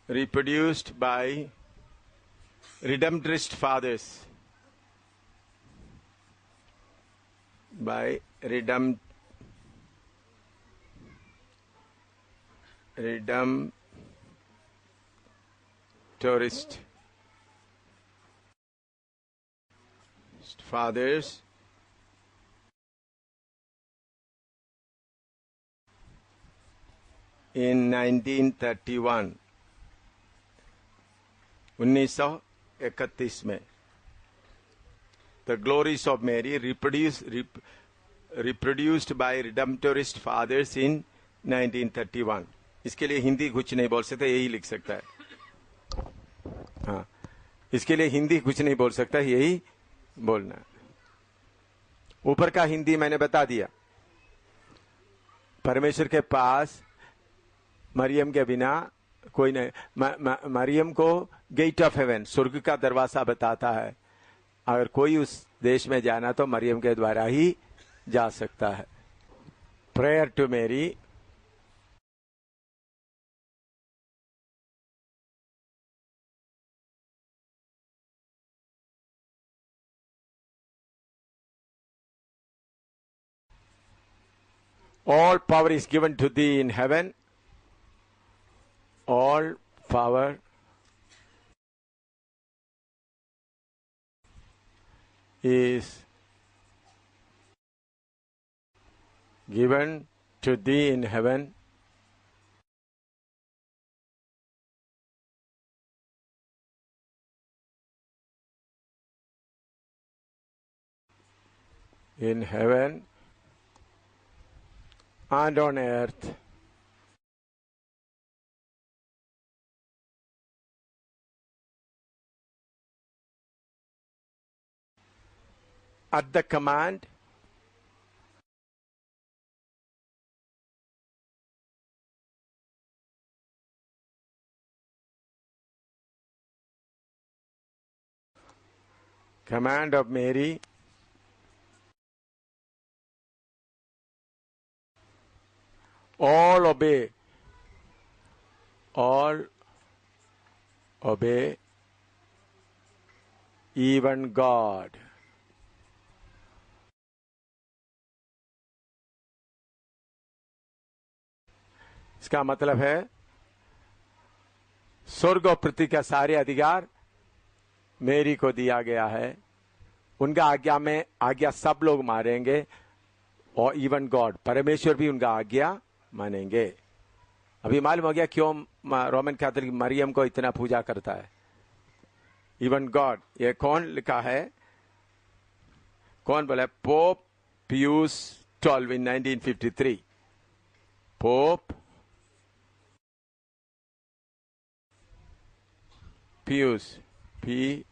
reproduced by Redemptorist fathers. By Redemptorist fathers in 1931, 1931 में The Glories of Mary reproduced by Redemptorist fathers in 1931. इसके लिए हिंदी कुछ नहीं बोल सकता, यही लिख सकता है. हाँ, इसके लिए हिंदी कुछ नहीं बोल सकता, यही बोलना. ऊपर का हिंदी मैंने बता दिया. परमेश्वर के पास मरियम के बिना कोई नहीं. मरियम को गेट ऑफ हेवन, स्वर्ग का दरवाजा बताता है. अगर कोई उस देश में जाना तो मरियम के द्वारा ही जा सकता है. Prayer to Mary. All power is given to thee in heaven. All power is given to thee in heaven. In heaven and on earth. At the command of Mary, all obey, even God. इसका मतलब है स्वर्ग और पृथ्वी का सारे अधिकार मेरी को दिया गया है. उनका आज्ञा सब लोग मानेंगे, और इवन गॉड, परमेश्वर भी उनका आज्ञा मानेंगे. अभी मालूम हो गया क्यों रोमन कैथोलिक मरियम को इतना पूजा करता है. इवन गॉड, ये कौन लिखा है, कौन बोला? Pope Pius 12 in 1953. Pope Pius, P-U-I-E-C,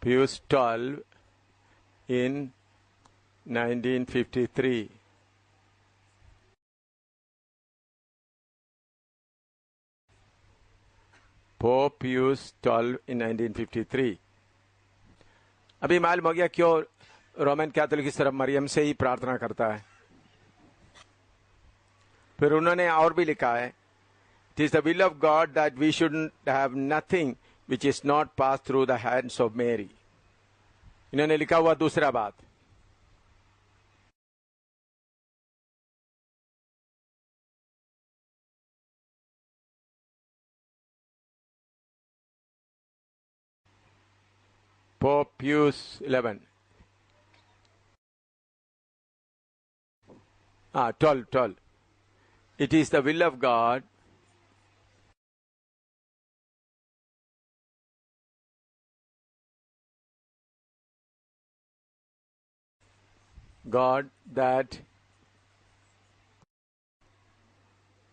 Pius 12 in 1953. Pope Pius 12 in 1953. अभी मालूम हो गया क्यों रोमन कैथोलिक सिर्फ मरियम से ही प्रार्थना करता है. फिर उन्होंने और भी लिखा है, It is the will of God that we shouldn't have nothing which is not passed through the hands of Mary. इन्होंने लिखा हुआ दूसरा बात. Pope Pius 11. 12. It is the will of God that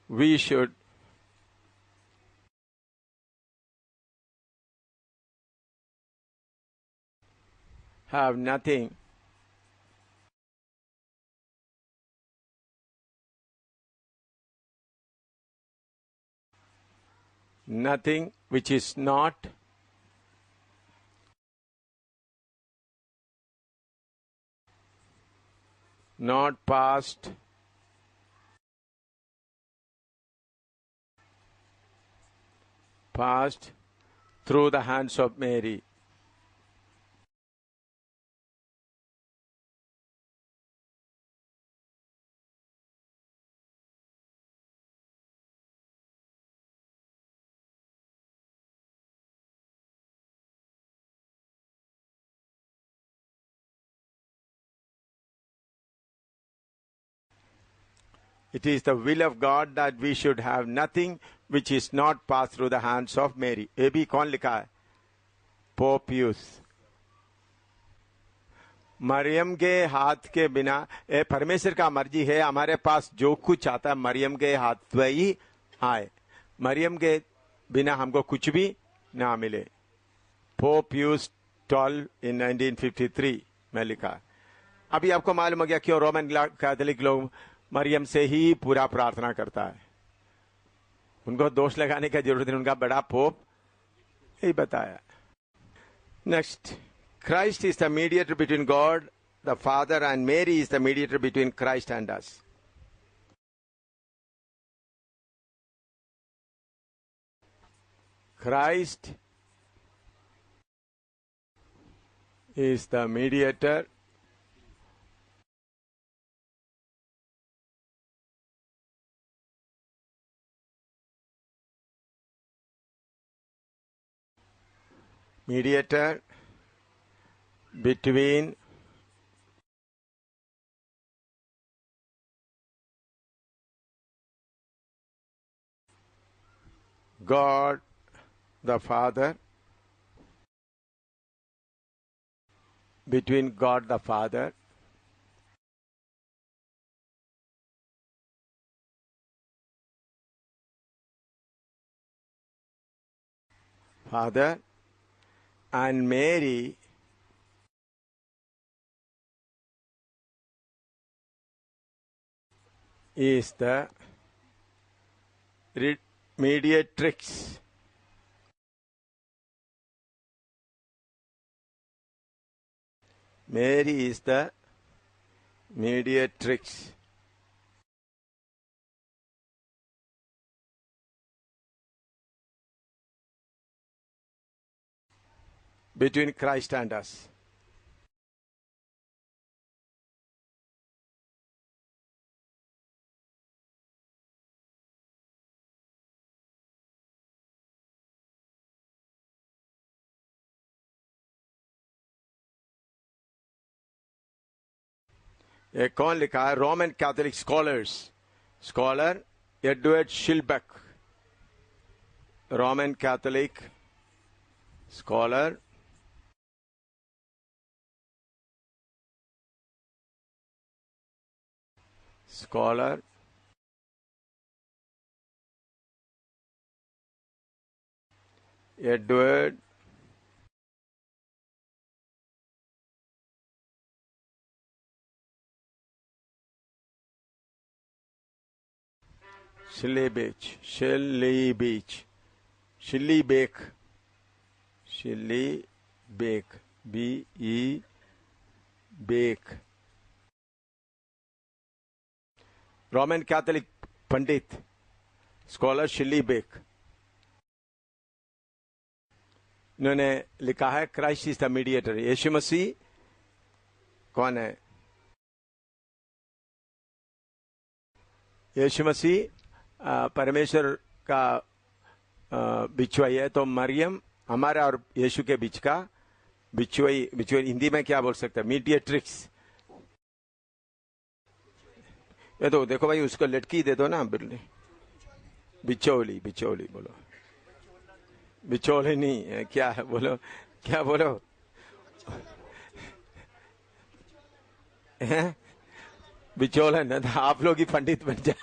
we should have nothing which is not passed passed through the hands of Mary. It is the will of God that we should have nothing which is not passed through the hands of Mary. ये भी कौन लिखा है? Pope पियूस. मरियम के हाथ के बिना, परमेश्वर का मर्जी है, हमारे पास जो कुछ आता है मरियम के हाथ वही आए. मरियम के बिना हमको कुछ भी ना मिले. पोप पियूस 12 in 1953 में लिखा. अभी आपको मालूम हो गया क्यों रोमन कैथोलिक लोग मरियम से ही पूरा प्रार्थना करता है. उनको दोष लगाने का जरूरत नहीं, उनका बड़ा पोप यही बताया. Next, Christ is the mediator between God the Father and Mary is the mediator between Christ and us. Christ is the mediator between God the Father, between God the Father and Mary is the mediatrix. Mary is the mediatrix. Between Christ and us. ये कौन लिखा है? Roman Catholic scholar Edward Schillebeeckx. Roman Catholic scholar Edward Schillebeek, B-E Beek. Roman Catholic pandit scholar Schillebeeckx. इन्होंने लिखा है Christ is the mediator. Yeshu Masih कौन है? यीशु मसीह परमेश्वर का बिछुआई है. तो मरियम हमारा और यीशु के बीच का बिछुआई हिंदी में क्या बोल सकते हैं? मीडिएट्रिक्स. ये तो देखो भाई, उसको लटकी दे दो ना. बिचौली बोलो. बिचौली नहीं है, क्या है बोलो, क्या बोलो? बिचौला न था, आप लोग ही पंडित बन जाए.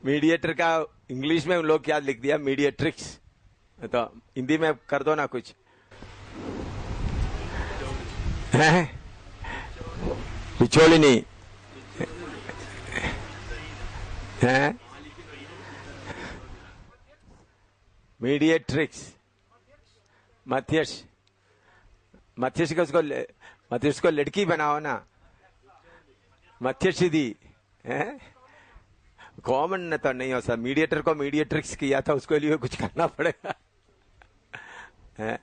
मीडिएटर का इंग्लिश में उन लोग क्या लिख दिया? मीडिएट्रिक्स. तो हिंदी में कर दो ना कुछ. बिचौली नहीं है. मीडिएट्रिक्स, मध्यस्थ को लड़की बनाओ ना. मध्यस्थी है. कॉमन तो नहीं हो सकता, मीडिएटर को मीडिएट्रिक्स किया था, उसके लिए कुछ करना पड़ेगा है?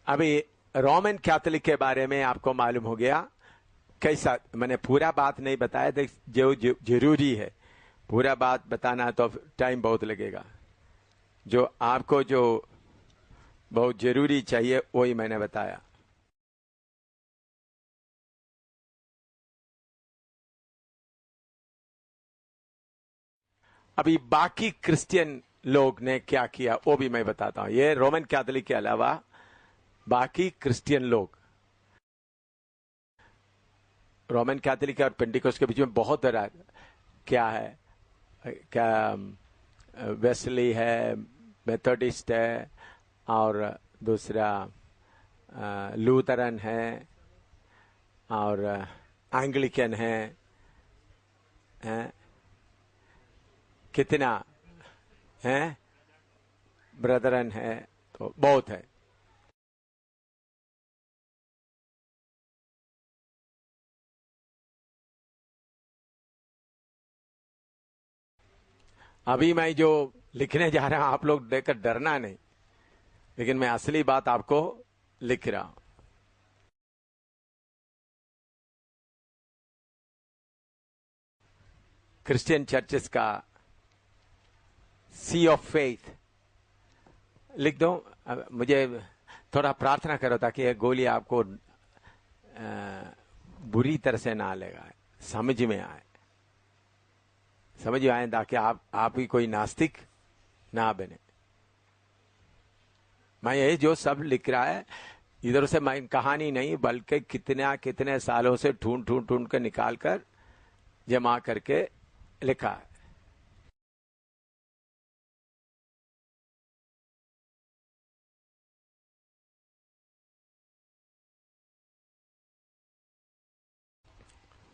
अभी रोमन कैथोलिक के बारे में आपको मालूम हो गया कैसा। मैंने पूरा बात नहीं बताया, देख जो जरूरी है पूरा बात बताना तो टाइम बहुत लगेगा। जो आपको जो बहुत जरूरी चाहिए वही मैंने बताया। अभी बाकी क्रिश्चियन लोग ने क्या किया वो भी मैं बताता हूं। ये रोमन कैथोलिक के अलावा बाकी क्रिश्चियन लोग, रोमन कैथोलिक और पेंटिकोस्ट के बीच में बहुत तरह क्या है, क्या वेस्ली है, मेथोडिस्ट है, और दूसरा लूथरन है, और एंग्लिकन है, कितना है, ब्रदरन है, तो बहुत है। अभी मैं जो लिखने जा रहा हूं आप लोग देखकर डरना नहीं, लेकिन मैं असली बात आपको लिख रहा हूं। क्रिश्चियन चर्चेस का सी ऑफ फेथ लिख दो। मुझे थोड़ा प्रार्थना करो ताकि ये गोली आपको बुरी तरह से ना लगा, समझ में आए, समझ में आए, ताकि आप ही कोई नास्तिक ना बने। मैं ये जो सब लिख रहा है इधर से मैं कहानी नहीं, बल्कि कितने कितने सालों से ढूंढ ढूंढ ढूंढ कर निकाल कर जमा करके लिखा है।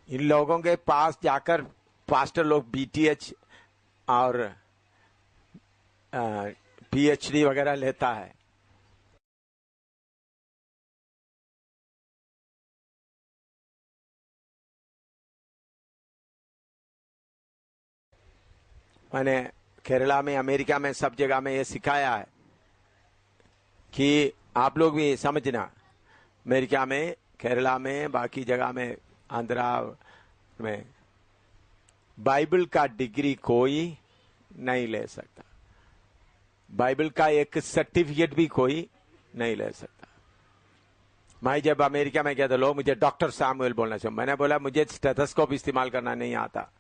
इन लोगों के पास जाकर पास्टर लोग बीटीएच और पीएचडी वगैरह लेता है। मैंने केरला में, अमेरिका में, सब जगह में ये सिखाया है कि आप लोग भी समझना। अमेरिका में, केरला में, बाकी जगह में, आंध्रा में बाइबल का डिग्री कोई नहीं ले सकता, बाइबल का एक सर्टिफिकेट भी कोई नहीं ले सकता। मैं जब अमेरिका में गया तो लोग मुझे डॉक्टर सैमुअल बोलना चाहिए, मैंने बोला मुझे स्टेथोस्कोप इस्तेमाल करना नहीं आता।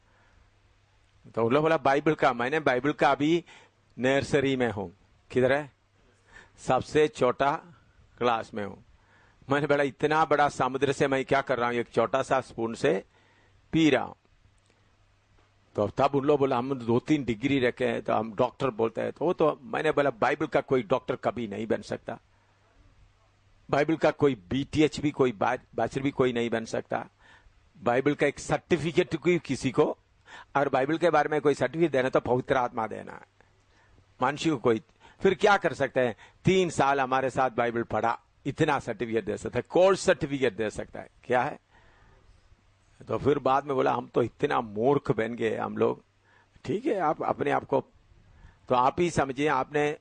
तो उन लोग बोला बाइबल का, मैंने बाइबल का अभी नर्सरी में हूं। किधर है? सबसे छोटा क्लास में हूं। मैंने बोला इतना बड़ा समुद्र से मैं क्या कर रहा हूं, एक छोटा सा स्पून से पी रहा हूं। तो तब उन लोग बोला हम 2-3 डिग्री रखे हैं तो हम डॉक्टर बोलते हैं। तो वो तो मैंने बोला बाइबल का कोई डॉक्टर कभी नहीं बन सकता, बाइबल का कोई बीटीएच भी, कोई बैचलर भी कोई नहीं बन सकता। बाइबल का एक सर्टिफिकेट कोई किसी को, और बाइबल के बारे में कोई सर्टिफिकेट देना तो पवित्र आत्मा देना है, मनुष्य को कोई फिर क्या कर सकते हैं। 3 साल हमारे साथ बाइबल पढ़ा, इतना सर्टिफिकेट दे सकता है, कोर्स सर्टिफिकेट दे सकता है, क्या है। तो फिर बाद में बोला हम तो इतना मूर्ख बन गए हम लोग। ठीक है, आप अपने आप को तो आप ही समझिए। आपने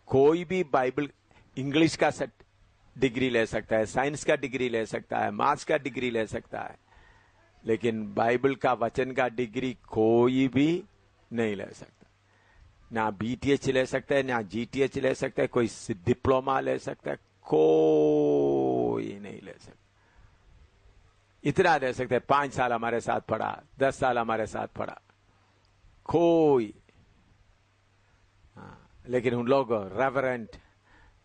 कोई भी बाइबल, इंग्लिश का डिग्री ले सकता है, साइंस का डिग्री ले सकता है, मैथ्स का डिग्री ले सकता है, लेकिन बाइबल का वचन का डिग्री कोई भी नहीं ले सकता। ना बीटीएच ले सकता है, ना जीटीएच ले सकता है, कोई डिप्लोमा ले सकता है, कोई नहीं ले सकता। इतना ले सकते हैं 5 साल हमारे साथ पढ़ा, 10 साल हमारे साथ पढ़ा, कोई। लेकिन उन लोग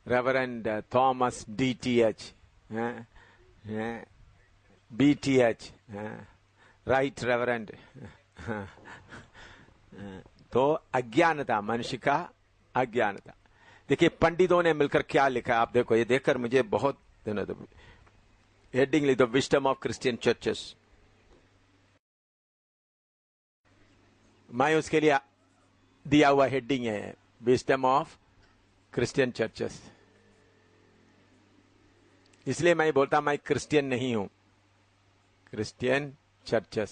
reverend Thomas DTH, BTH, right reverend. तो अज्ञानता, मनुष्य का अज्ञानता। देखिए पंडितों ने मिलकर क्या लिखा, आप देखो, ये देखकर मुझे बहुत हेडिंग लिख दो, विजडम ऑफ क्रिश्चियन चर्चेस। मैं उसके लिए दिया हुआ हेडिंग है विजडम ऑफ क्रिश्चियन चर्चेस। इसलिए मैं बोलता मैं क्रिश्चियन नहीं हूं, क्रिश्चियन चर्चेस,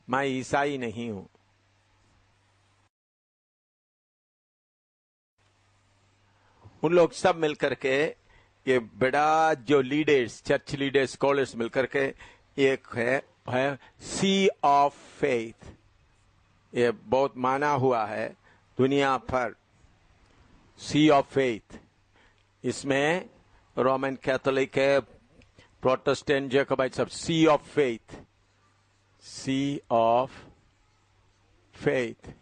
मैं ईसाई नहीं हूं। उन लोग सब मिलकर के, ये बड़ा जो लीडर्स, चर्च लीडर्स, स्कॉलर्स मिलकर के एक है सी ऑफ फेथ, ये बहुत माना हुआ है दुनिया पर, सी ऑफ फेथ। इसमें रोमन कैथोलिक है, प्रोटेस्टेंट, जैकोबाइट, सब see of faith, see of faith.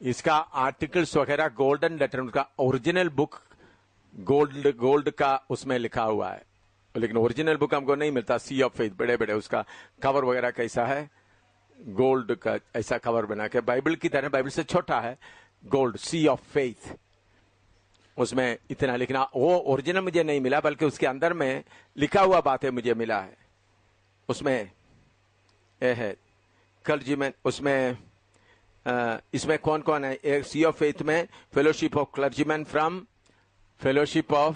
इसका आर्टिकल्स वगैरह गोल्डन लेटर, उनका ओरिजिनल बुक गोल्ड का उसमें लिखा हुआ है, लेकिन ओरिजिनल बुक हमको नहीं मिलता। सी ऑफ फेथ बड़े बड़े, उसका कवर वगैरह कैसा है, गोल्ड का ऐसा कवर बना के, बाइबल की तरह, बाइबल से छोटा है, गोल्ड, सी ऑफ फेथ, उसमें इतना लिखना। वो ओरिजिनल मुझे नहीं मिला, बल्कि उसके अंदर में लिखा हुआ बातें मुझे मिला है। उसमें यह है क्लर्जीमैन, उसमें इसमें कौन कौन है, एक सी ऑफ फेथ में fellowship of clergyman from, fellowship of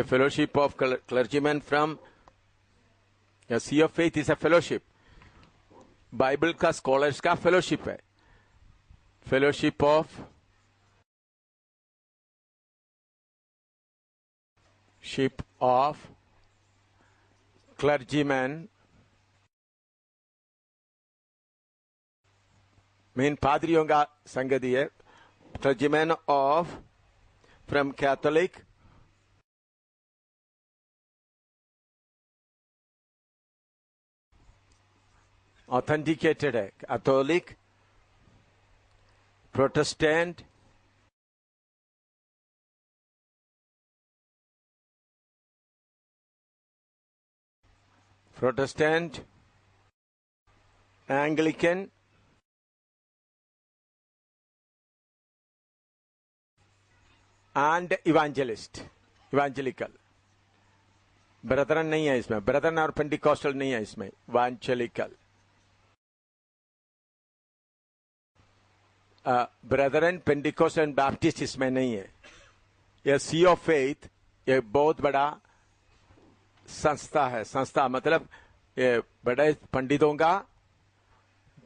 fellowship of clergyman from, see of faith is a fellowship, Bible का स्कॉलर्स का फेलोशिप है, fellowship of ship of clergyman, मेन पादरियों का संगति है, clergyman of from Catholic, authenticated है, Catholic, Protestant, Anglican, and evangelical. Brethren नहीं है इसमें, ब्रदरन और पेंटिकॉस्टल नहीं है इसमें, evangelical. Brethren, Pentecostal and Baptist इसमें नहीं है। यह सी ऑफ फेथ, ये बहुत बड़ा संस्था है, संस्था मतलब ये बड़े पंडितों का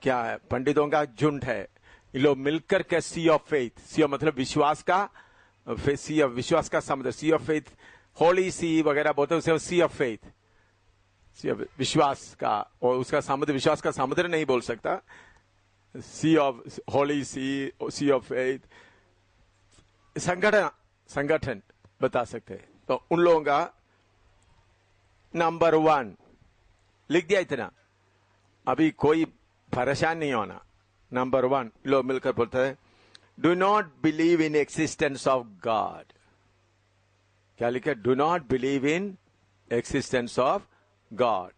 क्या है, पंडितों का झुंड है, ये लोग मिलकर के सी ऑफ फेथ, सी ऑफ मतलब विश्वास का, सी ऑफ विश्वास का समुद्र, सी ऑफ फेथ, होली सी वगैरह बोलते हैं, सी ऑफ फेथ, सी ऑफ विश्वास का, और उसका समुद्र, विश्वास का समुद्र नहीं बोल सकता, see of holy see of faith, संगठन बता सकते हैं। तो उन लोगों का नंबर 1 लिख दिया इतना, अभी कोई परेशान नहीं होना। नंबर 1 लोग मिलकर बोलते हैं, do not believe in existence of God. क्या लिखा, do not believe in existence of God.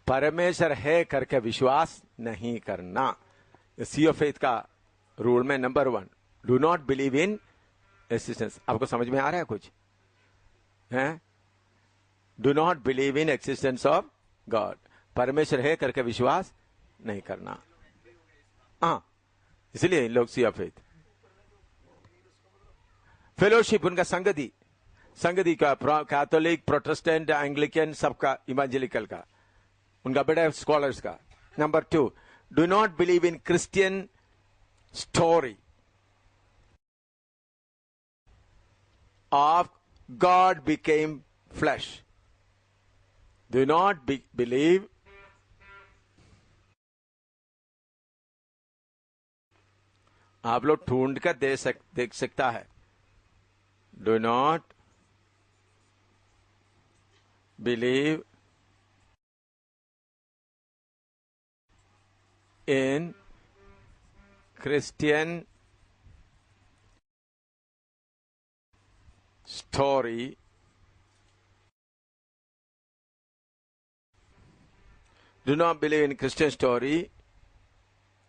परमेश्वर है करके विश्वास नहीं करना, सी ऑफ फेथ का रूल में number 1, do not believe in existence. आपको समझ में आ रहा है कुछ है? Do not believe in existence of God, परमेश्वर है करके विश्वास नहीं करना। हाँ, इसलिए इन लोग सी ऑफ फेथ। फेलोशिप उनका संगति का, कैथोलिक, प्रोटेस्टेंट, एंग्लिकन, सबका, इवांजेलिकल का, उनका बड़े स्कॉलर्स का। Number 2, do not believe in Christian story of God became flash. Do not believe, आप लोग ढूंढ कर देख सकता है, do not believe in Christian story do not believe in Christian story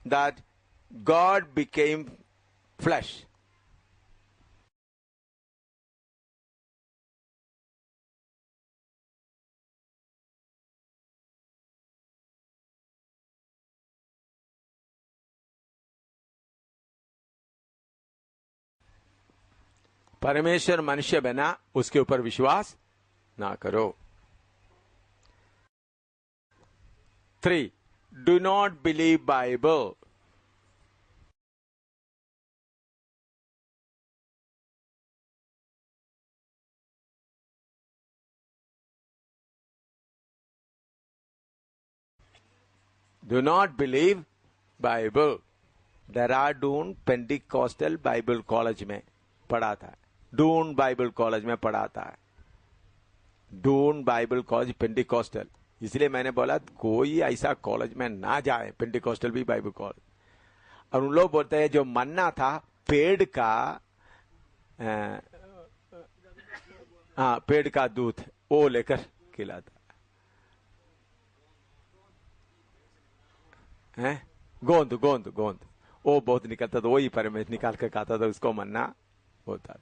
that God became flesh. परमेश्वर मनुष्य बना, उसके ऊपर विश्वास ना करो। 3. Do not believe Bible. Do not believe Bible. Dehradun Pentecostal Bible college में पढ़ा था, डून बाइबल कॉलेज में पढ़ा था, डून बाइबल कॉलेज पेंटिकॉस्टल। इसलिए मैंने बोला कोई ऐसा कॉलेज में ना जाए, पेंटिकॉस्टल भी बाइबल कॉलेज। और उन लोग बोलते हैं जो मन्ना था पेड़ का, हाँ पेड़ का दूध वो लेकर खिलाता है, गोंद गोंद गोंद वो बहुत निकलता था, वही परमेश्वर निकाल कर खाता था, उसको मन्ना होता था।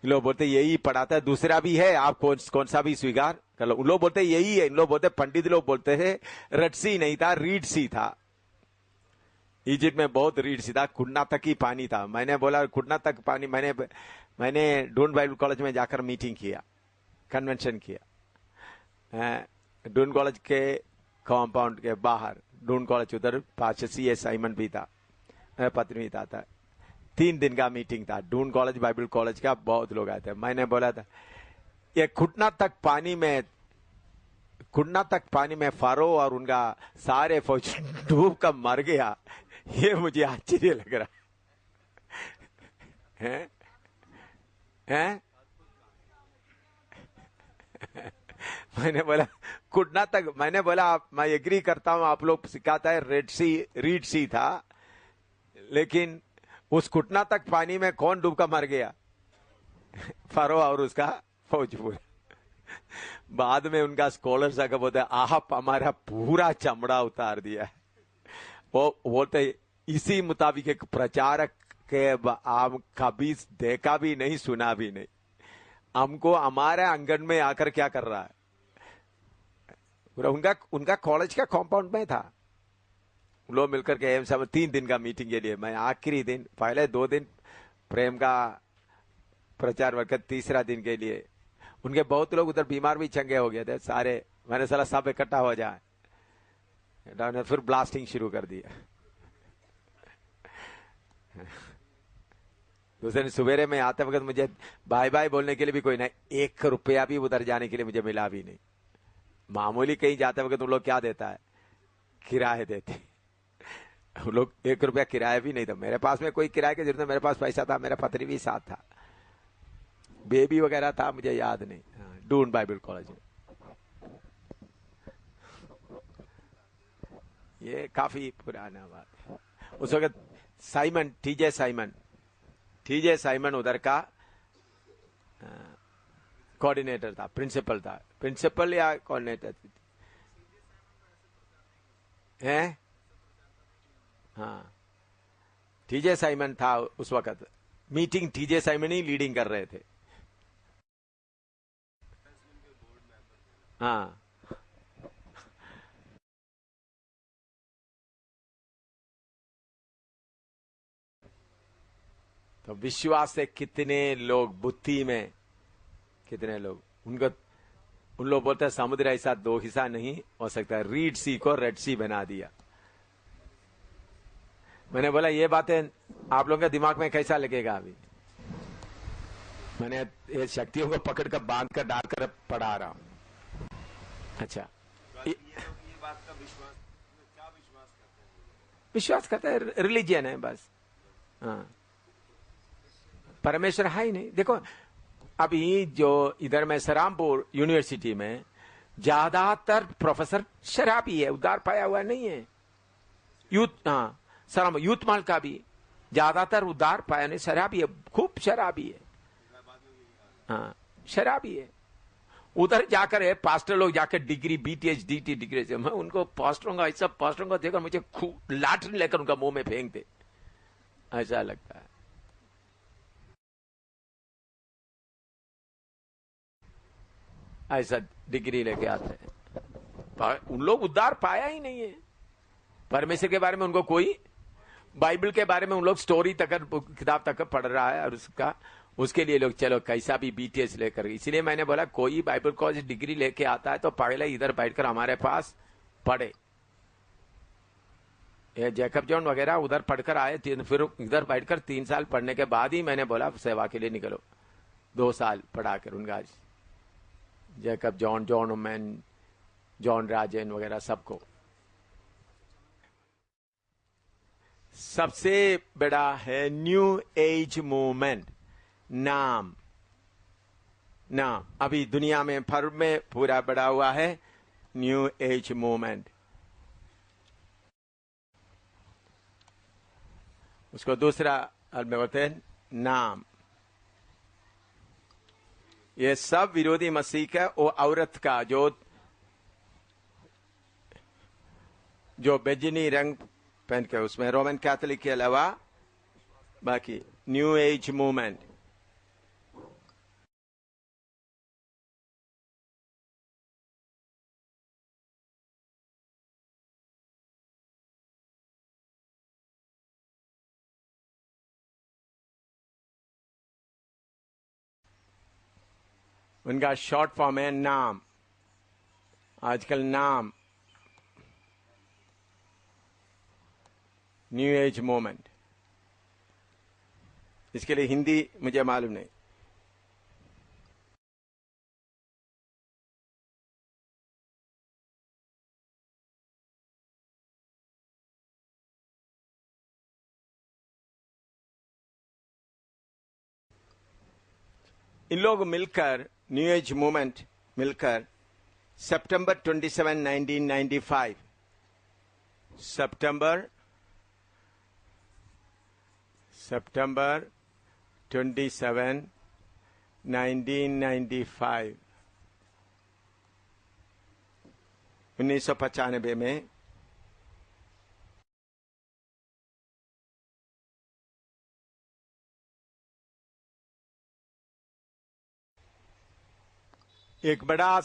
लोग बोलते यही पढ़ाता है, दूसरा भी है, आप कौन सा भी स्वीकार कर लो। उन लोग बोलते यही है, इन लोग बोलते, पंडित लोग बोलते हैं रटसी नहीं था, रीड सी था। इजिप्ट में बहुत रीड सी था, घुटना तक ही पानी था। मैंने बोला घुटना तक पानी, मैंने डून बाइबल कॉलेज में जाकर मीटिंग किया, कन्वेंशन किया, डून कॉलेज के कॉम्पाउंड के बाहर, डून कॉलेज उधर पास C.S. साइमन भी था, पत्नी था। 3 दिन का मीटिंग था, डून कॉलेज बाइबल कॉलेज का, बहुत लोग आए थे। मैंने बोला था ये घुटना तक पानी में फारो और उनका सारे फौज डूब कर मर गया, ये मुझे आश्चर्य लग रहा है, हैं? मैंने बोला घुटना तक, मैंने बोला मैं एग्री करता हूं, आप लोग सिखाता है रीड सी था, लेकिन उस घुटना तक पानी में कौन डूब कर मर गया? फारो और उसका फौज पूरा। बाद में उनका स्कॉलर्स आकर बोलते आप हमारा पूरा चमड़ा उतार दिया है। वो बोलते इसी मुताबिक एक प्रचारक के आप कभी देखा भी नहीं, सुना भी नहीं, हमको हमारे आंगन में आकर क्या कर रहा है। उनका कॉलेज का कॉम्पाउंड में था, लोग मिलकर के एम सब 3 दिन का मीटिंग के लिए, मैं आखिरी दिन, पहले 2 दिन प्रेम का प्रचार वर्क, तीसरा दिन के लिए उनके बहुत लोग उधर बीमार भी चंगे हो गए थे सारे। मैंने साला सब इकट्ठा हो जाए, ने फिर ब्लास्टिंग शुरू कर दिया। दूसरे दिन सवेरे में आते वक्त मुझे बाय बाय बोलने के लिए भी कोई नहीं, 1 रुपया भी उधर जाने के लिए मुझे मिला भी नहीं। मामूली कहीं जाते वक्त तुम लोग क्या देता है, किराए देते, हम लोग 1 रुपया किराया भी नहीं था। मेरे पास में कोई किराए की जरूरत नहीं, मेरे पास पैसा था, मेरा पत्नी भी साथ था, बेबी वगैरह था, मुझे याद नहीं। डून बाइबल कॉलेज में ये काफी पुराना बात है। उस वक्त साइमन, टीजे साइमन उधर का कोऑर्डिनेटर था, प्रिंसिपल या कोऑर्डिनेटर है, हाँ टीजे साइमन था उस वक्त। मीटिंग टीजे साइमन ही लीडिंग कर रहे थे। हाँ तो विश्वास से कितने लोग, बुद्धि में कितने लोग, उन लोग बोलते हैं समुद्र ऐसा 2 हिस्सा नहीं हो सकता, रीड सी को रेड सी बना दिया। मैंने बोला ये बातें आप लोगों के दिमाग में कैसा लगेगा? अभी मैंने ये शक्तियों को पकड़ कर बांध कर डालकर पढ़ा रहा हूं। अच्छा ये बात का विश्वास करते हैं, रिलीजियन है बस। हाँ परमेश्वर है ही नहीं। देखो अभी जो इधर में सरामपुर यूनिवर्सिटी में ज्यादातर प्रोफेसर शराबी है, उद्धार पाया हुआ नहीं है। सराम यूथ माल का भी ज्यादातर उद्धार पाया नहीं, शराबी है, खूब शराबी है। हाँ शराबी है। उधर जाकर है पास्टर लोग जाकर डिग्री बीटीएच डीटी डिग्री से, मैं उनको पास्टरों का ऐसा पास्टरों का देखकर मुझे लाठरी लेकर उनका मुंह में फेंक दे, ऐसा लगता है। ऐसा डिग्री लेके आते हैं, उन लोग उद्धार पाया ही नहीं है। परमेश्वर के बारे में उनको कोई, बाइबल के बारे में उन लोग स्टोरी तक किताब तक पढ़ रहा है और उसके लिए लोग चलो कैसा भी बीटीएस लेकर। इसलिए मैंने बोला कोई बाइबल कॉलेज डिग्री लेके आता है तो पहले इधर बैठकर हमारे पास पढ़े। ये जैकब जॉन वगैरह उधर पढ़कर आए, फिर इधर बैठकर 3 साल पढ़ने के बाद ही मैंने बोला सेवा के लिए निकलो। 2 साल पढ़ाकर उनका, Jacob John, John Oommen, John Rajan वगैरह सबको। सबसे बड़ा है न्यू एज मूवमेंट। नाम अभी दुनिया में भर में पूरा बढ़ा हुआ है न्यू एज मूवमेंट। उसको दूसरा में बोलते हैं नाम। ये सब विरोधी मसीह का, वो औरत का जो बेजनी रंग पहन के, उसमें रोमन कैथोलिक के अलावा बाकी न्यू एज मूवमेंट। उनका शॉर्ट फॉर्म है नाम। आजकल नाम न्यू एज मूवमेंट, इसके लिए हिंदी मुझे मालूम नहीं। इन लोग मिलकर, न्यू एज मूवमेंट मिलकर सितंबर 27, 1995, सितंबर 27, 1995, 1995 में एक बड़ा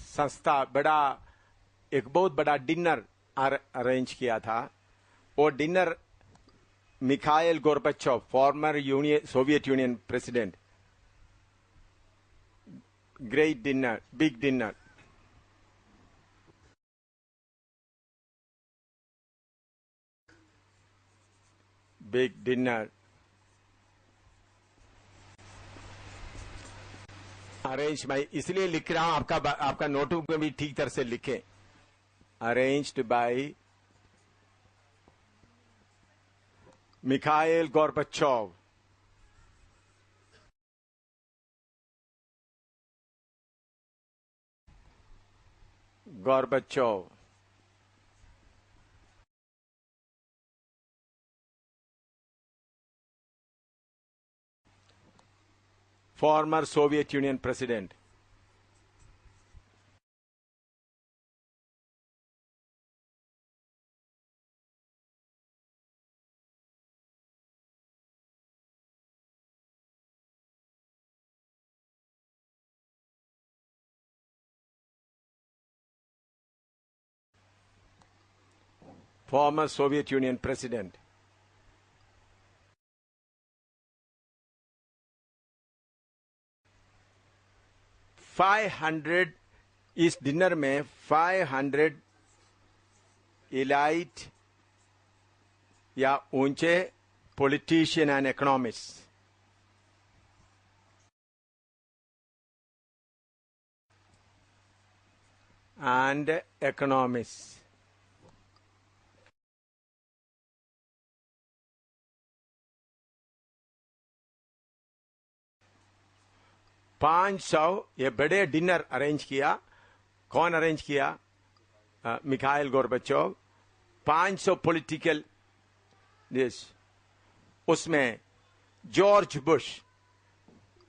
संस्था, एक बहुत बड़ा डिनर अरेंज किया था। वो dinner Mikhail Gorbachev, former Soviet union president, great dinner, big dinner, arrange. मैं इसलिए लिख रहा हूं, आपका नोटबुक में भी ठीक तरह से लिखें। Arranged bye Mikhail Gorbachev, former Soviet Union president. Former Soviet Union president. $500 इस डिनर में 500 इलाइट या ऊंचे पॉलिटिशियन एंड इकोनॉमिस्ट $500 ये बड़े डिनर अरेंज किया। कौन अरेंज किया? Mikhail Gorbachev. 500 पॉलिटिकल दिस, उसमें जॉर्ज बुश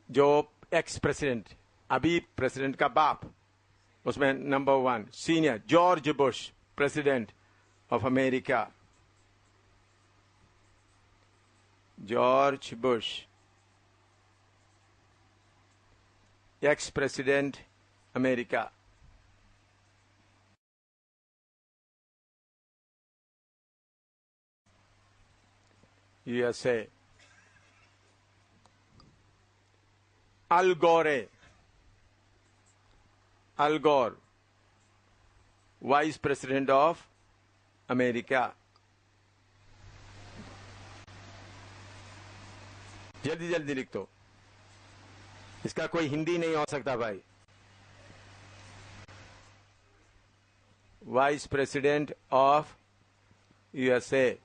जो एक्स प्रेसिडेंट, अभी प्रेसिडेंट का बाप, उसमें number 1 senior George Bush, president of America, George Bush, ex president America. USA. Al Gore, Al गोर, वाइस प्रेसिडेंट ऑफ अमेरिका। जल्दी जल्दी लिख दो, इसका कोई हिंदी नहीं हो सकता भाई। Vice president of USA,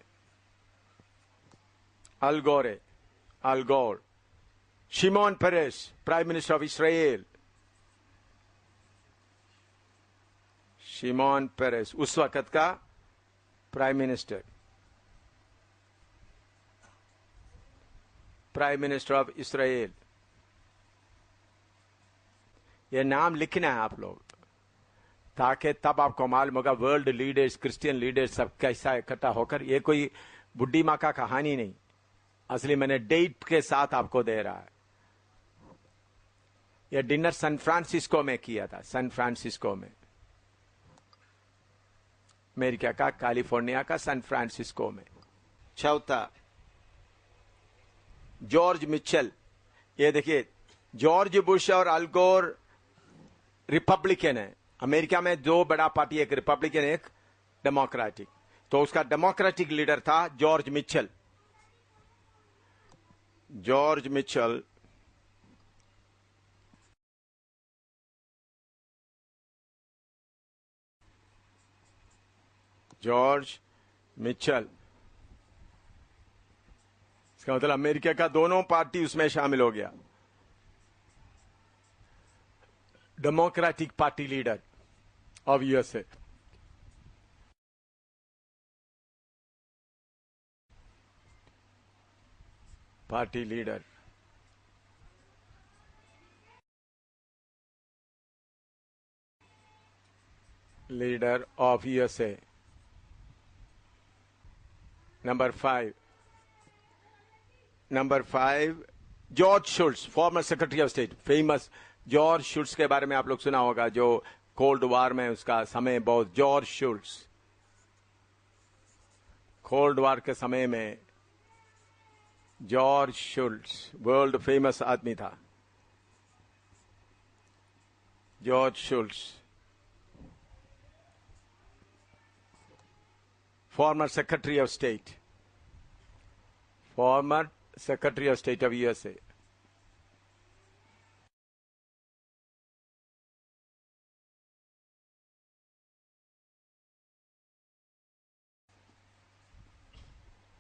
Al Gore, Al गोर। Shimon Peres, prime minister of Israel, Shimon Peres उस वक्त का prime minister, prime minister of Israel. ये नाम लिखना है आप लोग, ताकि तब आपको मालूम होगा वर्ल्ड लीडर्स, क्रिश्चियन लीडर्स सब कैसा इकट्ठा होकर। ये कोई बुड्ढी माँ का कहानी नहीं, असली मैंने डेट के साथ आपको दे रहा है। यह डिनर सैन फ्रांसिस्को में किया था, सैन फ्रांसिस्को में, अमेरिका का कैलिफोर्निया का सैन फ्रांसिस्को में। चौथा जॉर्ज मिचेल। ये देखिए, जॉर्ज बुश और अल गोर रिपब्लिकन है। अमेरिका में दो बड़ा पार्टी, एक रिपब्लिकन एक डेमोक्रेटिक। तो उसका डेमोक्रेटिक लीडर था George Mitchell. George Mitchell George Mitchell, इसका मतलब अमेरिका का दोनों पार्टी उसमें शामिल हो गया। Democratic party leader of USA. Party leader, leader of USA. Number 5 George Shultz, former secretary of state, famous. George Shultz के बारे में आप लोग सुना होगा, जो कोल्ड वार में उसका समय बहुत। जॉर्ज शुल्ट्ज कोल्ड वार के समय में, जॉर्ज शुल्ट्ज वर्ल्ड फेमस आदमी था। George Shultz, former secretary of state, former secretary of state of USA.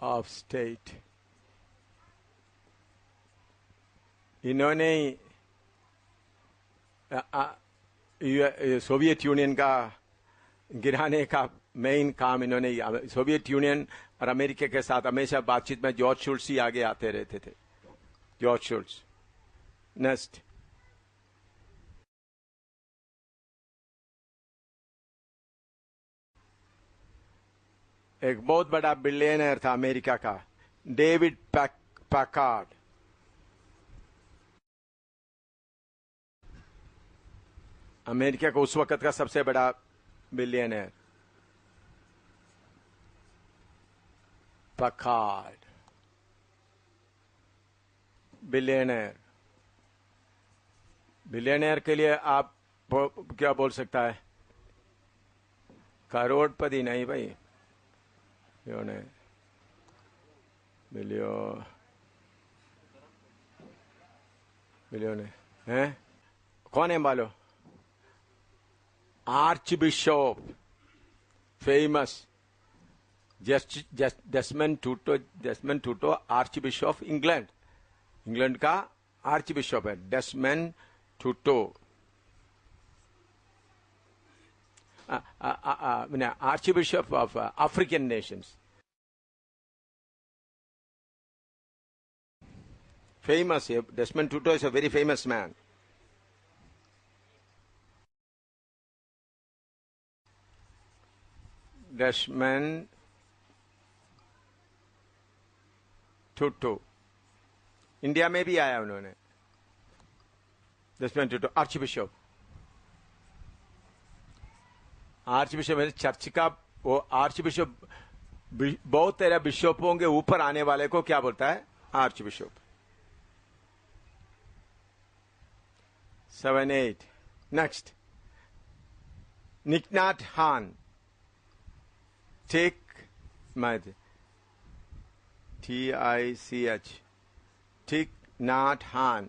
Of state. इन्होंने सोवियत यूनियन का गिराने का मेन काम इन्होंने। सोवियत यूनियन और अमेरिका के साथ हमेशा बातचीत में जॉर्ज शुल्ट्ज ही आगे आते रहते थे। जॉर्ज शुल्ट्ज। नेक्स्ट, एक बहुत बड़ा बिलियनर था अमेरिका का, डेविड पैकार्ड। अमेरिका का उस वक्त का सबसे बड़ा बिलियनर, पैकार्ड, बिलियनर। बिलियनर के लिए आप क्या बोल सकता है? करोड़पति नहीं भाई, बिलियन है। कौन है मालो? Archbishop, famous Desmond Tutu, archbishop England, England का आर्च बिशप है Desmond Tutu. Archbishop of African nations, famous. Desmond Tutu is a very famous man. Desmond Tutu. India में भी आया उन्होंने. Desmond Tutu, archbishop. Archbishop church का वो archbishop. बहुत तेरे बिशपों के ऊपर आने वाले को क्या बोलता है? Archbishop. 7, 8. Next. Thich Nhat Hanh. T-I-C-H. Thich Nhat Hanh.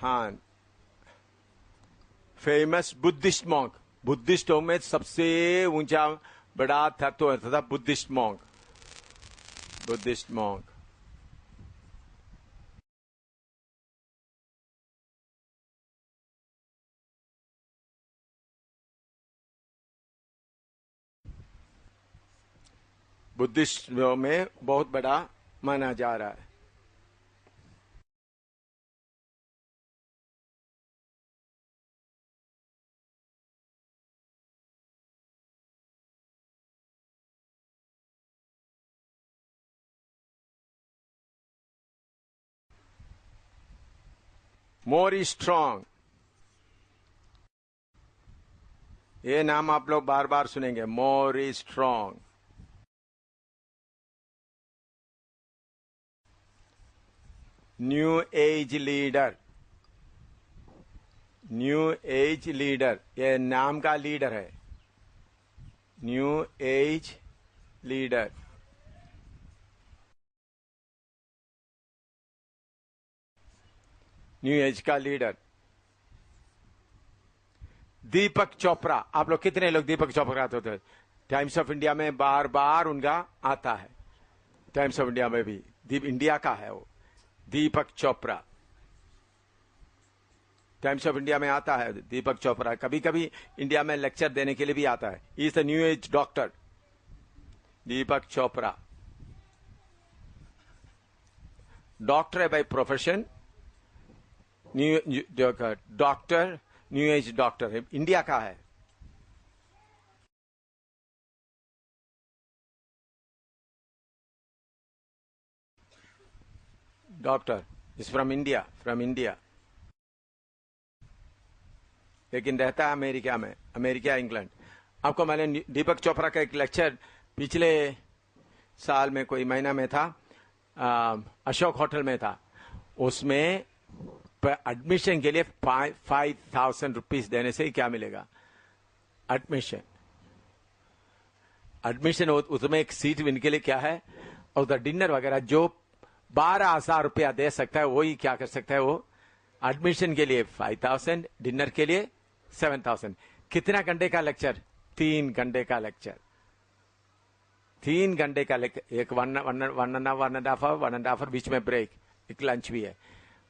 Han. Famous Buddhist monk. बुद्धिस्टों में सबसे ऊंचा बड़ा था तो था Buddhist monk. Buddhist monk. Buddhist में बहुत बड़ा माना जा रहा है. Maurice Strong. ये नाम आप लोग बार बार सुनेंगे. Maurice Strong. New age leader. New age leader. ये नाम का लीडर है. New age leader. New age का लीडर. दीपक चोपड़ा. आप लोग कितने लोग दीपक चोपड़ा होते हैं? टाइम्स ऑफ इंडिया में बार बार उनका आता है. टाइम्स ऑफ इंडिया में भी इंडिया का है वो. दीपक चोपड़ा. टाइम्स ऑफ इंडिया में आता है दीपक चोपड़ा. कभी कभी इंडिया में लेक्चर देने के लिए भी आता है. Is the new age doctor. Deepak Chopra doctor है by profession. New doctor. New age doctor है. इंडिया का है. Doctor is from India. From India लेकिन रहता है अमेरिका में. America England. आपको मैंने दीपक चोपड़ा का एक लेक्चर पिछले साल में कोई महीना में था. अशोक होटल में था. उसमें एडमिशन के लिए 5,000 रुपीज देने से ही क्या मिलेगा? एडमिशन. एडमिशन उसमें एक सीट इनके लिए क्या है. और उधर डिनर वगैरह जो 12,000 रुपया दे सकता है वही क्या कर सकता है. वो एडमिशन के लिए 5,000, डिनर के लिए 7,000. कितना घंटे का लेक्चर? 3 घंटे का लेक्चर. 3 घंटे का लेक्चर. एक वन एंड हाफ आवर बीच में ब्रेक. एक लंच भी है.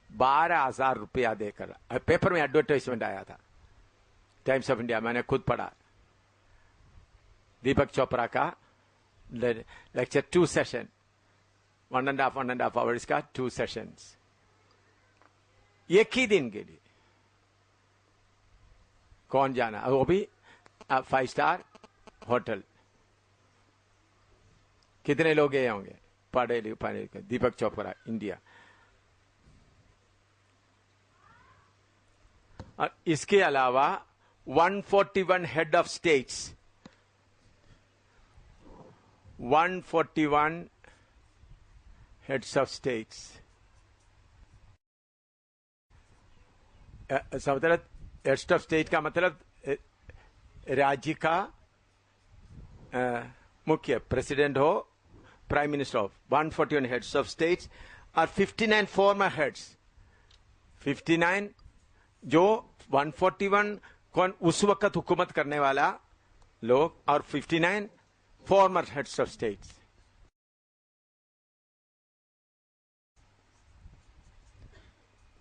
12,000 रुपया देकर. पेपर में एडवर्टाइजमेंट आया था टाइम्स ऑफ इंडिया. मैंने खुद पढ़ा. दीपक चोपड़ा का लेक्चर 2 सेशन. 1.5 आवर्स का 2 सेशंस. एक ही दिन के लिए. कौन जाना? वो भी 5 स्टार होटल. कितने लोग गए होंगे? पढ़े लिखे. दीपक चोपड़ा इंडिया. और इसके अलावा 141 head of states. 141 heads of states. मतलब हेड्स ऑफ स्टेट का मतलब राज्य का मुख्य प्रेसिडेंट हो, प्राइम मिनिस्टर हो. 141 हेड्स ऑफ स्टेट्स और 59 फॉर्मर हेड्स. 59 जो 141 कौन उस वक्त हुकूमत करने वाला लोग और 59 फॉर्मर हेड्स ऑफ स्टेट्स.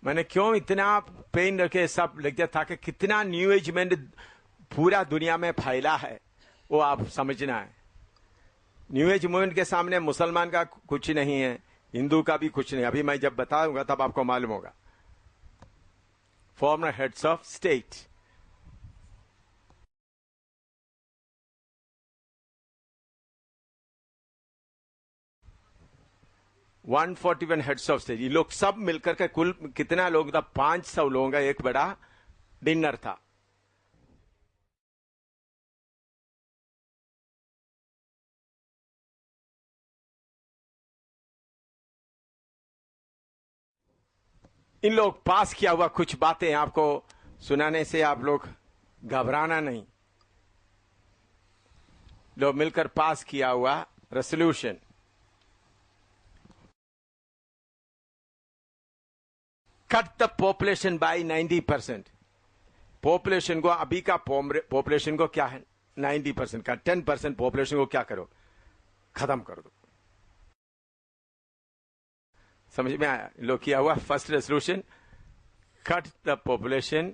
मैंने क्यों इतना पेन रखे सब लिख दिया ताकि कितना न्यू एजमेंट पूरा दुनिया में फैला है. वो आप समझना है। न्यू एज मूवमेंट के सामने मुसलमान का कुछ नहीं है, हिंदू का भी कुछ नहीं। अभी मैं जब बताऊंगा तब आपको मालूम होगा। Farmer heads of state, one 141 heads of state, ये लोग सब मिलकर के कुल कितना लोग था? 500 लोगों का एक बड़ा डिनर था। इन लोग पास किया हुआ कुछ बातें आपको सुनाने से आप लोग घबराना नहीं। लोग मिलकर पास किया हुआ resolution, cut the population bye 90%। Population को, अभी का पॉपुलेशन को क्या है 90% का, 10% पॉपुलेशन को क्या करो, खत्म कर दो। समझ में आया? लोग किया हुआ first resolution, cut the population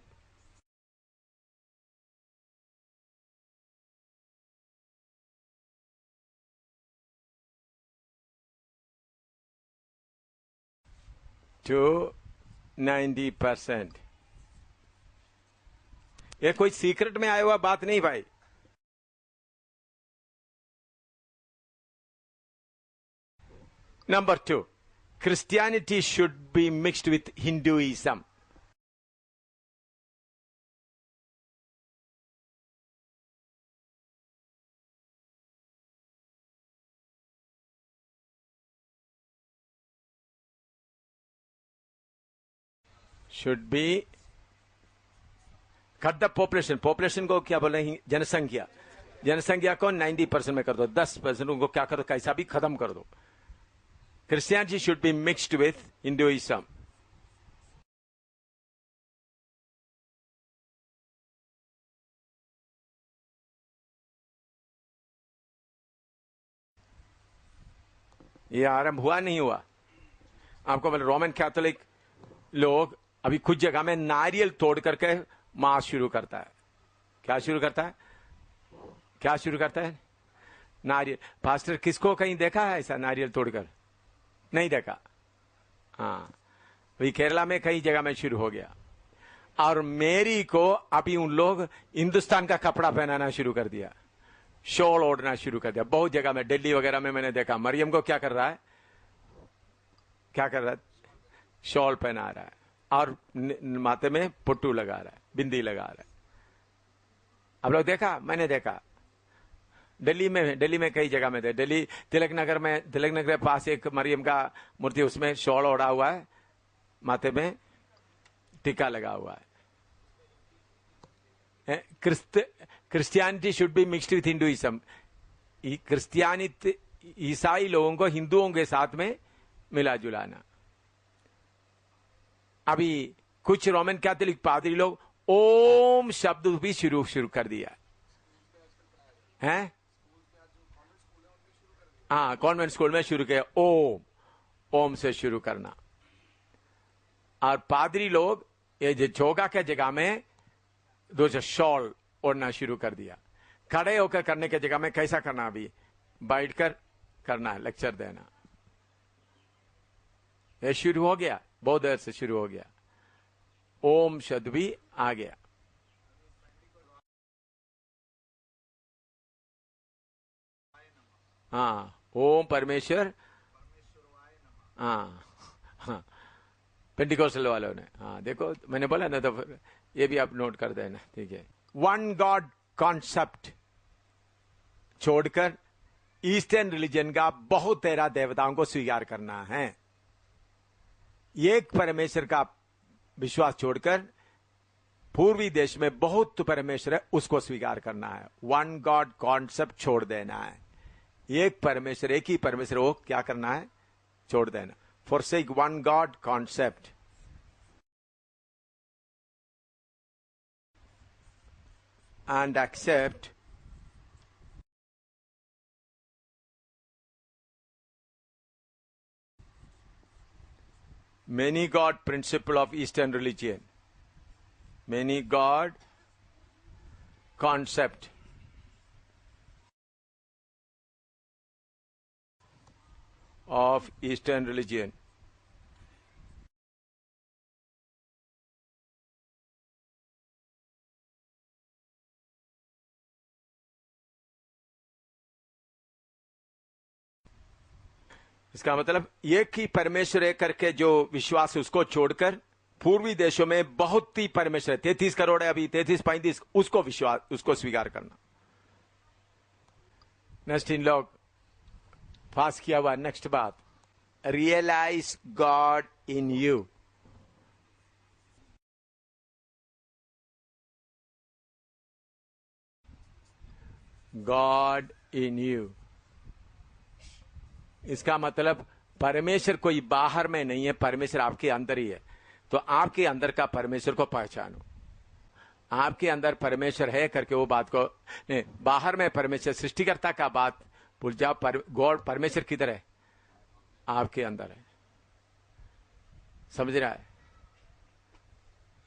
to 90%। ये कोई सीक्रेट में आया हुआ बात नहीं भाई। Number 2, Christianity should be mixed with Hinduism. Should be cut the population। Population को क्या बोले? जनसंख्या। जनसंख्या को 90% में कर दो, 10% उनको क्या करो, कैसा भी खत्म कर दो। Christianity should be mixed with Hinduism. ये आरंभ हुआ नहीं हुआ? आपको बोले रोमन कैथोलिक लोग अभी कुछ जगह में नारियल तोड़ करके मास शुरू करता है। क्या शुरू करता है? क्या शुरू करता है? नारियल। पास्टर किसको कहीं देखा है ऐसा नारियल तोड़कर? नहीं देखा। हाँ, वही केरला में कई जगह में शुरू हो गया। और मेरी को अभी उन लोग हिंदुस्तान का कपड़ा पहनाना शुरू कर दिया, शॉल ओढ़ना शुरू कर दिया। बहुत जगह में, दिल्ली वगैरह में मैंने देखा। मरियम को क्या कर रहा है? क्या कर रहा है? शॉल पहना रहा है और माथे में पुट्टू लगा रहा है, बिंदी लगा रहा है। आप लोग देखा? मैंने देखा दिल्ली में कई जगह में थे। दिल्ली तिलक नगर के पास एक मरियम का मूर्ति, उसमें शॉल ओढ़ा हुआ है, माथे में टीका लगा हुआ है। Christianity should be mixed with Hinduism. Christianity, ईसाई लोगों को हिंदुओं के साथ में मिला जुलाना। अभी कुछ रोमन कैथोलिक पादरी लोग ओम शब्द भी शुरू कर दिया है। हाँ, कॉन्वेंट स्कूल में शुरू किया ओम से शुरू करना। और पादरी लोग ये जो चोगा के जगह में दो शॉल ओढ़ना शुरू कर दिया। खड़े होकर करने के जगह में कैसा करना? अभी बैठकर करना है, लेक्चर देना। ये शुरू हो गया, बहुत देर से शुरू हो गया। ओम शब्द भी आ गया। हाँ, ओम परमेश्वर। हाँ हाँ, पेंटिकोस्टल वालों ने। हाँ देखो, मैंने बोला ना, तो ये भी आप नोट कर देना, ठीक है। वन गॉड कॉन्सेप्ट छोड़कर ईस्टर्न रिलीजन का बहुत तेरह देवताओं को स्वीकार करना है। एक परमेश्वर का विश्वास छोड़कर पूर्वी देश में बहुत परमेश्वर है, उसको स्वीकार करना है। वन गॉड कॉन्सेप्ट छोड़ देना है। एक परमेश्वर, एक ही परमेश्वर, वो क्या करना है? छोड़ देना। forsake one God concept. And accept many God principle of Eastern religion. Many God concept. of Eastern religion. इसका मतलब एक ही परमेश्वर है करके जो विश्वास है उसको छोड़कर पूर्वी देशों में बहुत ही परमेश्वर है, 33 करोड़ है अभी, 33-35, उसको विश्वास, उसको स्वीकार करना। नेक्स्ट इन लोग पास किया हुआ नेक्स्ट बात, realise God in you. God in you, इसका मतलब परमेश्वर कोई बाहर में नहीं है, परमेश्वर आपके अंदर ही है। तो आपके अंदर का परमेश्वर को पहचानो। आपके अंदर परमेश्वर है करके वो बात को नहीं, बाहर में परमेश्वर सृष्टिकर्ता का बात भूल जाओ। गॉड परमेश्वर किधर है? आपके अंदर है। समझ रहा है?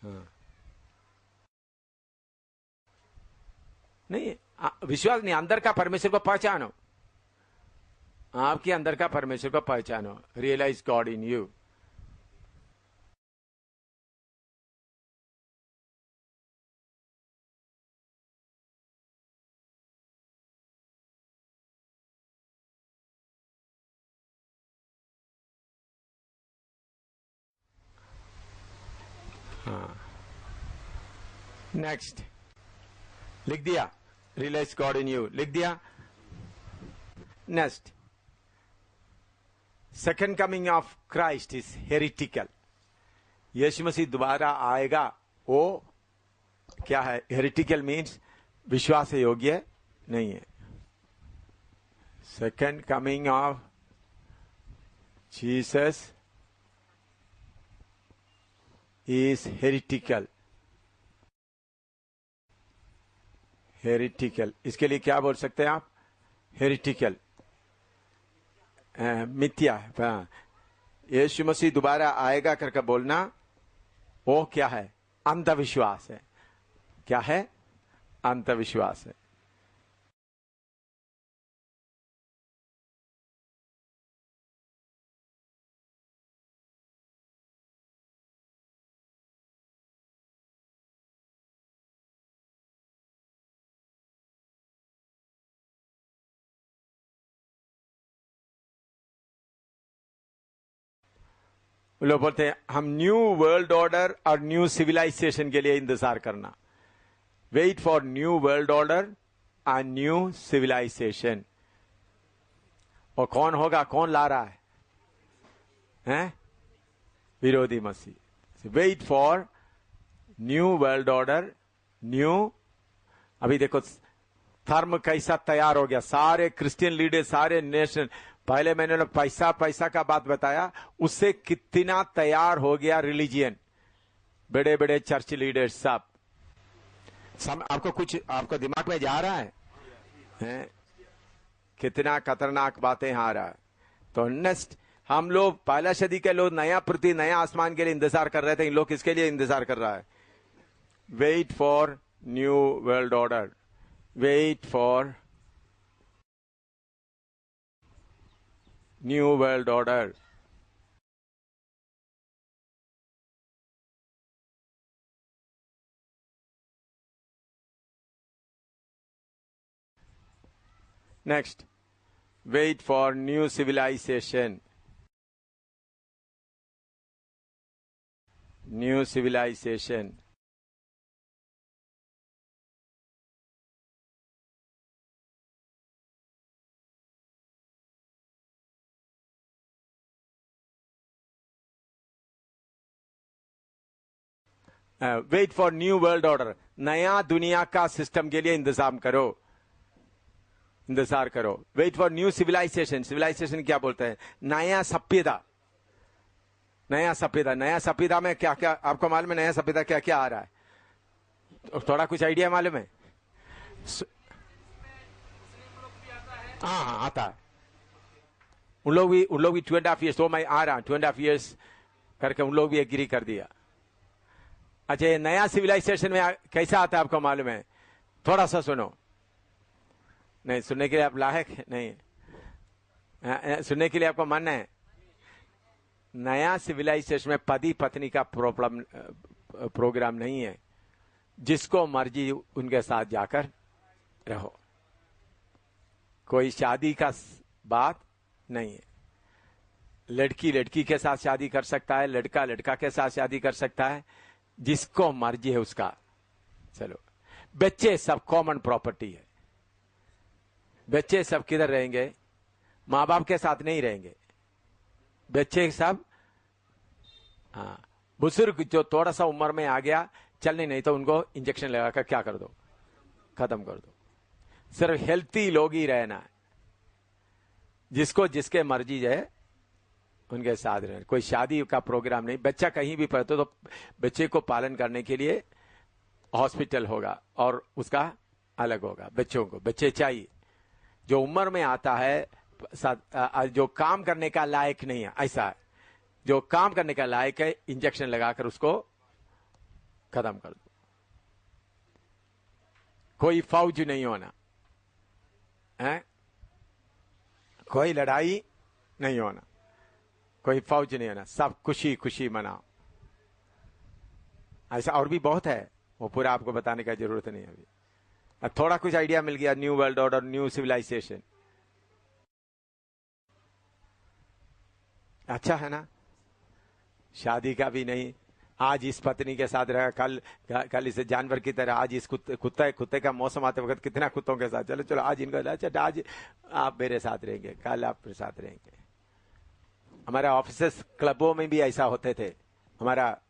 हाँ। नहीं, विश्वास नहीं, अंदर का परमेश्वर को पहचानो। आपके अंदर का परमेश्वर को पहचानो। Realise God in you. Next लिख दिया, रियलाइज गॉड इन यू लिख दिया। Next, second coming of Christ is heretical. Yeshu Masih दोबारा आएगा, वो क्या है? हेरिटिकल मीन्स विश्वास योग्य नहीं है। Second coming of Jesus is heretical. Heretical, इसके लिए क्या बोल सकते हैं आप? हेरिटिकल, मिथ्या। यीशु मसीह दोबारा आएगा करके बोलना, वो क्या है? अंधविश्वास है। क्या है? अंधविश्वास है। लोग बोलते हैं हम न्यू वर्ल्ड ऑर्डर और न्यू सिविलाइजेशन के लिए इंतजार करना। Wait for new world order and new civilisation. और कौन होगा? कौन ला रहा है? हैं? विरोधी मसीह। Wait for new world order, new. अभी देखो धर्म कैसा तैयार हो गया। सारे क्रिश्चियन लीडर, सारे नेशन, पहले मैंने पैसा पैसा का बात बताया, उससे कितना तैयार हो गया रिलीजियन। बड़े बड़े चर्च लीडर्स सब आपको कुछ आपको दिमाग में जा रहा है? कितना खतरनाक बातें आ रहा है। तो नेक्स्ट, हम लोग पहला सदी के लोग नया पृथ्वी नया आसमान के लिए इंतजार कर रहे थे। इन लोग किसके लिए इंतजार कर रहा है? Wait for new world order. Wait for new world order. Next, wait for new civilisation. New civilisation. Wait for new world order. नया दुनिया का सिस्टम के लिए इंतजाम करो, इंतजार करो। Wait for new civilisation. Civilisation क्या बोलते हैं? नया सभ्यता। नया सभ्यता। नया सभ्यता में क्या क्या आपको मालूम है? नया सभ्यता क्या क्या आ रहा है? थोड़ा कुछ आइडिया मालूम है? हाँ, आता है। उन लोग भी 2.5 ईयर्स, तो मैं आ रहा 2.5 ईयर्स करके उन लोग भी एग्री कर दिया। अच्छा, ये नया सिविलाइजेशन में कैसा आता है आपको मालूम है? थोड़ा सा सुनो। नहीं सुनने के लिए आप लायक नहीं। सुनने के लिए आपको मन है? नया सिविलाइजेशन में पति पत्नी का प्रॉब्लम प्रोग्राम नहीं है, जिसको मर्जी उनके साथ जाकर रहो, कोई शादी का बात नहीं है। लड़की लड़की के साथ शादी कर सकता है, लड़का लड़का के साथ शादी कर सकता है, जिसको मर्जी है उसका। चलो, बच्चे सब कॉमन प्रॉपर्टी है। बच्चे सब किधर रहेंगे? माँ बाप के साथ नहीं रहेंगे बच्चे सब। हाँ, बुजुर्ग जो थोड़ा सा उम्र में आ गया, चलने नहीं तो उनको इंजेक्शन लगाकर क्या कर दो, खत्म कर दो। सिर्फ हेल्थी लोग ही रहना है, जिसको जिसके मर्जी है उनके साथ रहना। कोई शादी का प्रोग्राम नहीं। बच्चा कहीं भी पढ़ते तो बच्चे को पालन करने के लिए हॉस्पिटल होगा और उसका अलग होगा। बच्चों को बच्चे चाहिए। जो उम्र में आता है, जो काम करने का लायक नहीं है, ऐसा है, जो काम करने का लायक है, इंजेक्शन लगाकर उसको खत्म कर दो। कोई फौज नहीं होना है, कोई लड़ाई नहीं होना, कोई फौज नहीं होना, सब खुशी खुशी मनाओ। ऐसा और भी बहुत है, वो पूरा आपको बताने का जरूरत नहीं है अभी। अब थोड़ा कुछ आइडिया मिल गया, new world order, new civilisation. अच्छा है ना? शादी का भी नहीं, आज इस पत्नी के साथ रहा, कल इसे जानवर की तरह, आज इस कुत्ते का मौसम आते वक्त कितना कुत्तों के साथ, चलो चलो आज इनको, अच्छा आज आप मेरे साथ रहेंगे, कल आप मेरे साथ रहेंगे। हमारे ऑफिस क्लबों में भी ऐसा होते थे। हमारा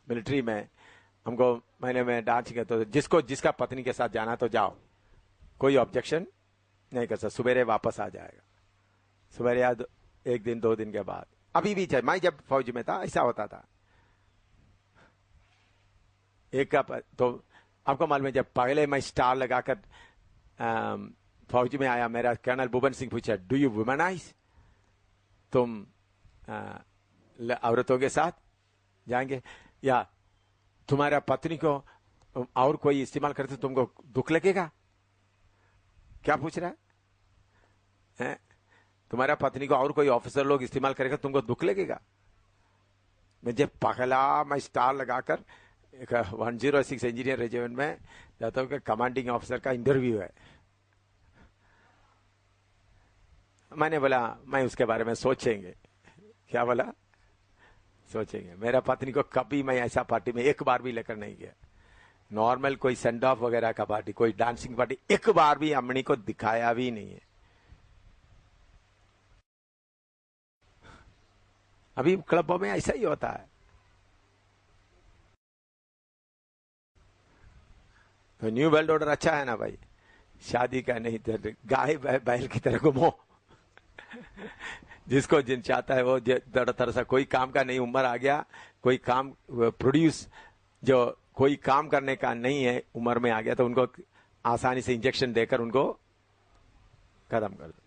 मिलिट्री में हमको महीने में डांस किया, तो जिसको जिसका पत्नी के साथ जाना तो जाओ, कोई ऑब्जेक्शन नहीं कर सकता। सवेरे वापस आ जाएगा, सवेरे या 1 दिन 2 दिन के बाद। अभी भी चाहिए। मैं जब फौज में था ऐसा होता था। एक का तो आपको मालूम है, जब पहले मैं स्टार लगाकर फौज में आया, मेरा कर्नल भुवन सिंह पूछा, डू यू वुमेनाइज? तुम औरतों के साथ जाएंगे या तुम्हारा पत्नी को और कोई इस्तेमाल करते तुमको दुख लगेगा? क्या पूछ रहा है? तुम्हारा पत्नी को और कोई ऑफिसर लोग इस्तेमाल करेगा, तुमको दुख लगेगा? मुझे पहला मैं स्टार लगाकर 106 इंजीनियर रेजिमेंट में जाता हूँ कि कमांडिंग ऑफिसर का इंटरव्यू है। मैंने बोला मैं उसके बारे में सोचेंगे। क्या बोला? सोचेंगे। मेरा पत्नी को कभी मैं ऐसा पार्टी में एक बार भी लेकर नहीं गया। नॉर्मल कोई सेंड ऑफ वगैरह का पार्टी, कोई डांसिंग पार्टी, एक बार भी अम्मनी को दिखाया भी नहीं है। अभी क्लबों में ऐसा ही होता है। तो न्यू वर्ल्ड ऑर्डर अच्छा है ना भाई? शादी का नहीं, गाय बैल की तरह घूमो। जिसको जिन चाहता है वो तरह से, कोई काम का नहीं, उम्र आ गया, कोई काम प्रोड्यूस, जो कोई काम करने का नहीं है, उम्र में आ गया, तो उनको आसानी से इंजेक्शन देकर उनको खत्म कर दो।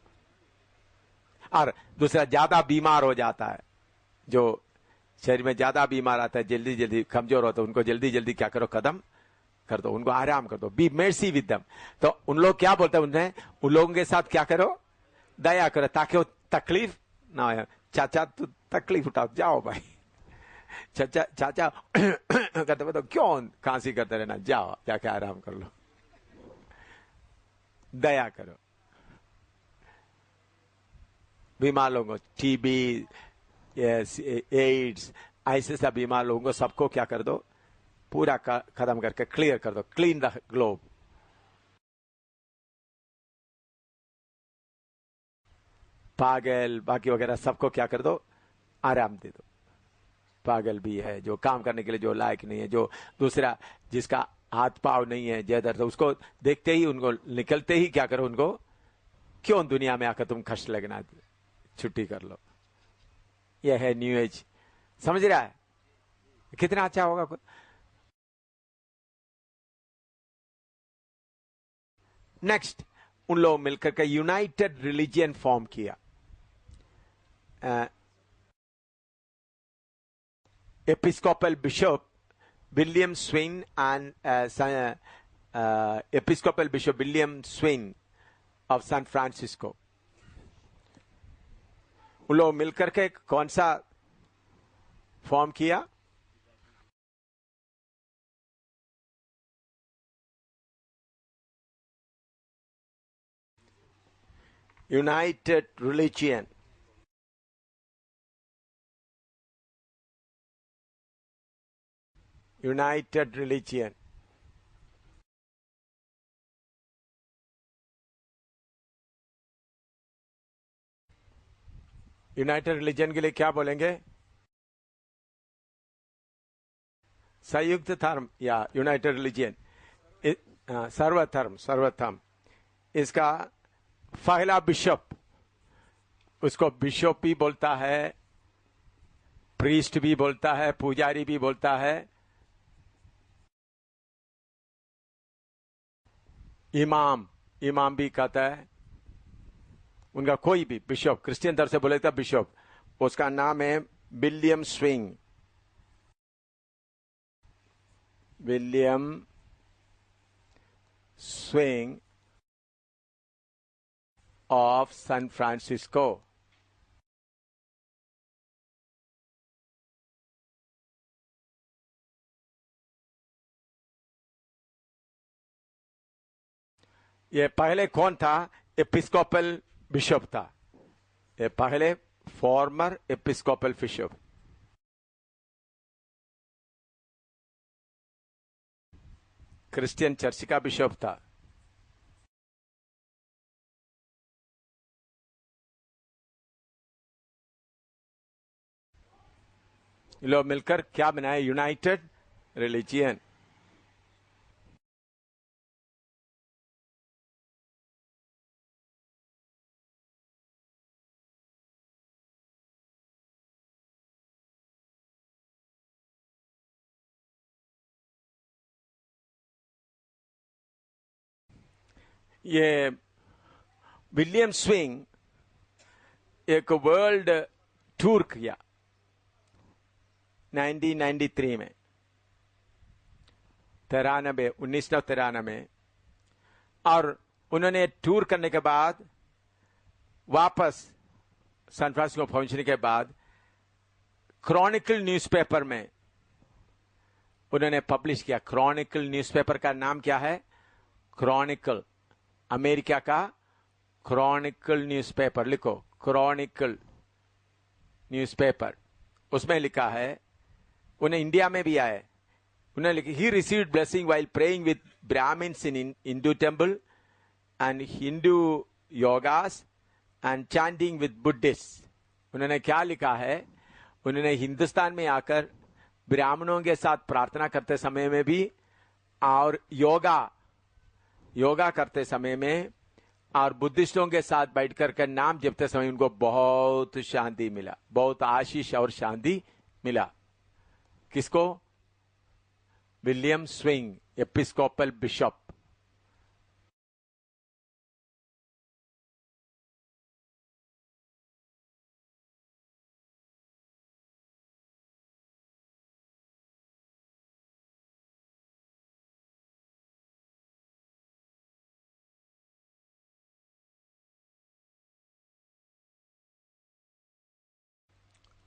और दूसरा, ज्यादा बीमार हो जाता है, जो शरीर में ज्यादा बीमार आता है, जल्दी जल्दी कमजोर होता है, उनको जल्दी जल्दी क्या करो, खत्म कर दो, उनको आराम कर दो। Be mercy with them. तो उन लोग क्या बोलते हैं उन्हें, उन लोगों के साथ क्या करो, दया करो, ताकि वो तकलीफ ना हो। चाचा तू तकलीफ उठाओ, जाओ भाई। चाचा कहते तो क्यों खांसी करते रहना, जाओ जाके आराम कर लो। दया करो। बीमार लोगों को, टीबी, एड्स, ऐसे सब बीमार लोगों को सबको क्या कर दो, पूरा खत्म करके क्लियर कर दो, क्लीन द ग्लोब। पागल बाकी वगैरह सबको क्या कर दो, आराम दे दो। पागल भी है, जो काम करने के लिए जो लायक नहीं है, जो दूसरा जिसका हाथ पाव नहीं है ज्यादा, तो उसको देखते ही, उनको निकलते ही क्या करो, उनको क्यों दुनिया में आकर तुम कष्ट लगना, छुट्टी कर लो। यह है न्यू एज। समझ रहा है कितना अच्छा होगा? नेक्स्ट, उन लोग मिलकर के यूनाइटेड रिलीजियन फॉर्म किया। Episcopal bishop William Swing and Episcopal bishop William Swing of San Francisco, उन लोग मिलकर के कौन सा फॉर्म किया? United religion. United religion. United religion के लिए क्या बोलेंगे? संयुक्त धर्म या यूनाइटेड रिलीजन, सर्वधर्म। इसका पहला बिशप, उसको बिशप भी बोलता है, प्रीस्ट भी बोलता है, पुजारी भी बोलता है, इमाम भी कहता है। उनका कोई भी बिशप, क्रिश्चियन तरफ से बोले तो बिशप, उसका नाम है William Swing. William Swing of San Francisco. ये पहले कौन था? एपिस्कोपल बिशप था। ये पहले former Episcopal bishop. Christian church का बिशप था। लोग मिलकर क्या बनाए? United religion. ये विलियम स्विंग एक वर्ल्ड टूर किया 1993 में, 1993। और उन्होंने टूर करने के बाद वापस सैन फ्रांसिस्को पहुंचने के बाद क्रॉनिकल न्यूज़पेपर में उन्होंने पब्लिश किया। क्रॉनिकल न्यूज़पेपर का नाम क्या है? क्रॉनिकल, अमेरिका का क्रॉनिकल न्यूज़पेपर। लिखो क्रॉनिकल न्यूज़पेपर। उसमें लिखा है, उन्हें इंडिया में भी आए, उन्हें लिखा, he received blessing while praying with Brahmans in Hindu temple and Hindu yogas and chanting with Buddhist. उन्होंने क्या लिखा है? उन्होंने हिंदुस्तान में आकर ब्राह्मणों के साथ प्रार्थना करते समय में भी, और योगा करते समय में, और बुद्धिस्टों के साथ बैठ कर नाम जपते समय उनको बहुत शांति मिला, बहुत आशीष और शांति मिला। किसको? William swing, Episcopal bishop.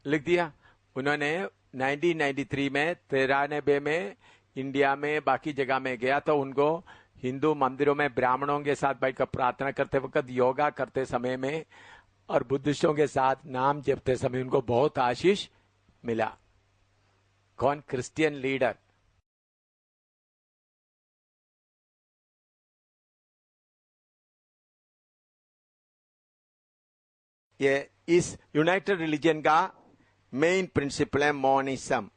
लिख दिया उन्होंने। 1993 में, 93 में इंडिया में बाकी जगह में गया तो उनको हिंदू मंदिरों में ब्राह्मणों के साथ बैठकर प्रार्थना करते वक्त, योगा करते समय में और बुद्धिस्टों के साथ नाम जपते समय उनको बहुत आशीष मिला। कौन? Christian leader. ये इस यूनाइटेड रिलीजन का मेन प्रिंसिपल है मॉनिज्म।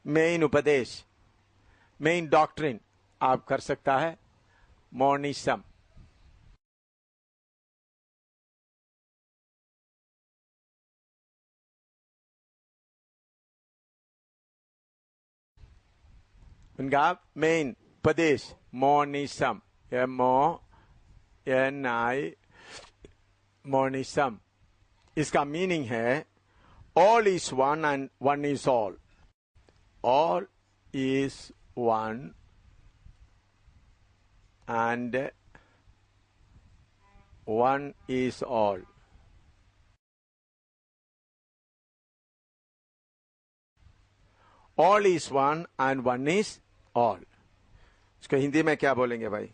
मेन उपदेश, मेन डॉक्ट्रिन आप कर सकता है मॉनिज्म। उनका मेन उपदेश मॉनिज्म, MONI, मॉनिज्म। इसका मीनिंग है all is one and one is all. All is one and one is all. All is one and one is all. इसको हिंदी में क्या बोलेंगे भाई?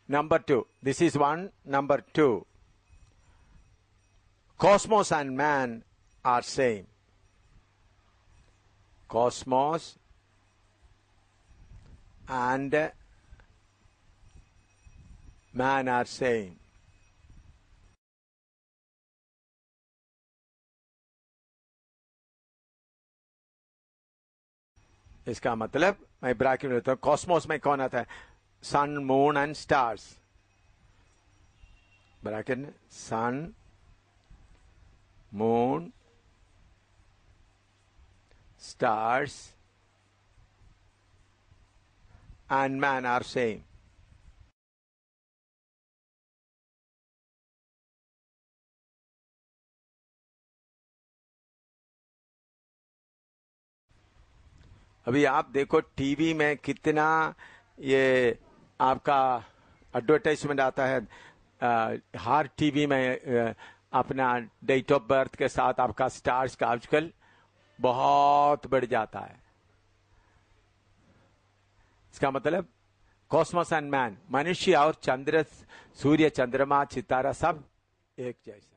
Number 2. This is one. Number 2. Cosmos and man are same. Cosmos and man are same. इसका मतलब मैं bracket में लेता हूं. कॉस्मोस में कौन आता है? सन, मून एंड स्टार्स. ब्रैकेट में सन, moon, stars and man are same. अभी आप देखो टीवी में कितना ये आपका एडवर्टाइजमेंट आता है. हर टीवी में अपना डेट ऑफ बर्थ के साथ आपका स्टार्स का आजकल बहुत बढ़ जाता है. इसका मतलब कॉस्मोस एंड मैन, मनुष्य और चंद्र, सूर्य, चंद्रमा, सितारा सब एक जैसे.